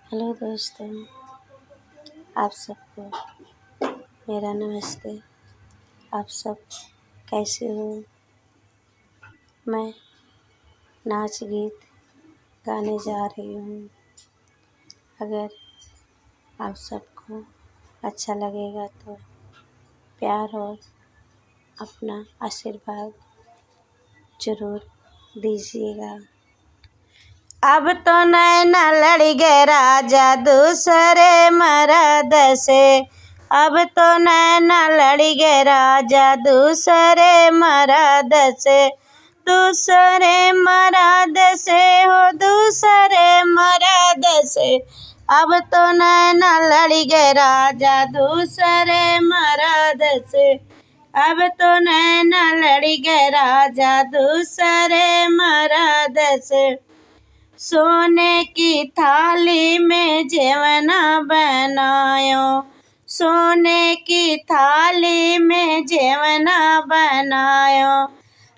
Hello दोस्तों, आप सबको मेरा नमस्ते। आप सब कैसे हो? मैं नाच गीत गाने जा रही हूँ। अगर आप सबको अच्छा लगेगा तो प्यार और अपना आशीर्वाद ज़रूर दीजिएगा। अब तो नैना लड़ गए राजा दूसरे मर्द से। अब तो नैना लड़ गए राजा दूसरे मर्द से। दूसरे मर्द से हो दूसरे मर्द से। अब तो नैना लड़ गए राजा दूसरे मर्द से। अब तो नैना लड़ गए राजा दूसरे मर्द से। सोने की थाली में जेवना बनायो। सोने की थाली में जेवना बनायो।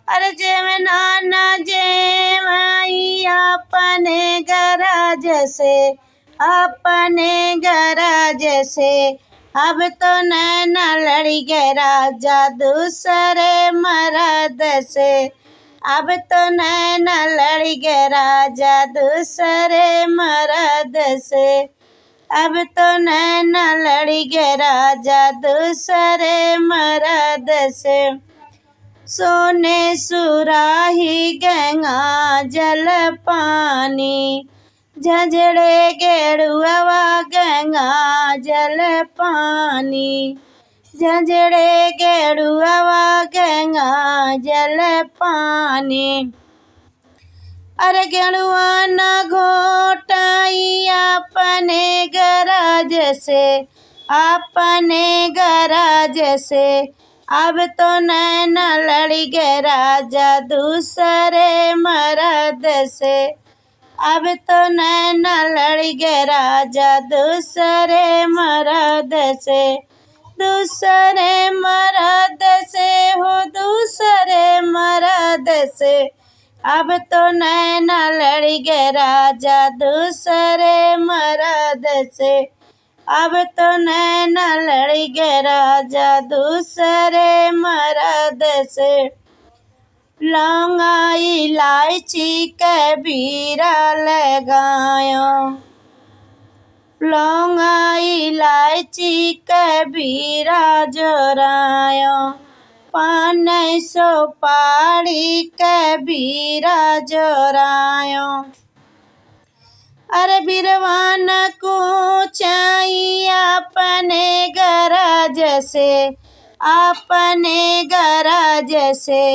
अरे जेवना न जेवाई अपने गरज से। अपने गरज से। अब तो नैना लड़ गए राजा दूसरे मर्द से। अब तो नैना लड़ गए राजा दूसरे मर्द से। अब तो नैना लड़ गए राजा दूसरे मर्द से। सोने सुराही गंगा जल पानी। झंझड़े गेड़ुआ गंगा जल पानी। झंझड़े गेड़ुआ गंगा जल पानी। अरे गेड़ुआ न घोटाई अपने गरज से। अपने गरज से। अब तो नैना लड़ गए राजा दूसरे मर्द से। अब तो नैना लड़ गए राजा दूसरे मर्द से। दूसरे मर्द से हो दूसरे मर्द से। अब तो नैना लड़ गए राजा दूसरे मर्द से। अब तो नैना लड़ गए राजा दूसरे मर्द से। लौंगा इलायची कबीरा लगायो। लौंगा इलायची कबीरा जोरायो। पान सुपारी कबीरा जोरायो। अरे बिरवान को चाहिए अपने गरज से। अपने गरज से।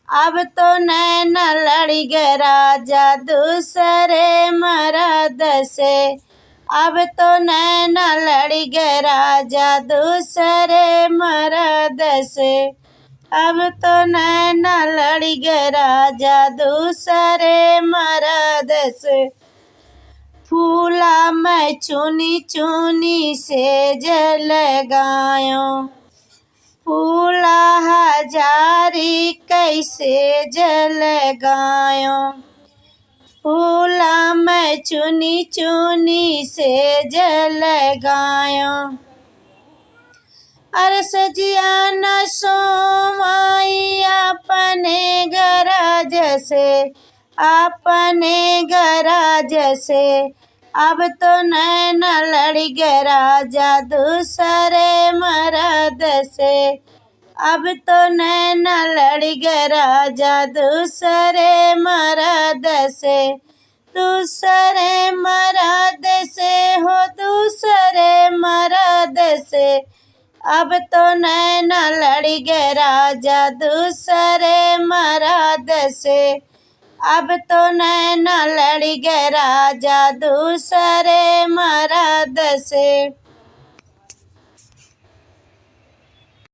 अब तो नैना लड़ गए राजा दूसरे मर्द से। अब तो नैना लड़ गए राजा दूसरे मर्द से। अब तो नैना लड़ गए राजा दूसरे मर्द से। फूला मैं चुनी चुनी से जल गायो। फूला हजारी कैसे जल गायो। फूला मैं चुनी चुनी से जल गायो। अरे सजिया न सोमाई अपने गरज से। अपने गरज से। अब तो नैना लड़ गए राजा दूसरे मर्द से। अब तो नैना लड़ गए राजा दूसरे मर्द से। दूसरे मर्द से हो दूसरे मर्द से। अब तो नैना लड़ गए राजा दूसरे मर्द से। अब तो नैना लड़ गए राजा दूसरे मर्द से।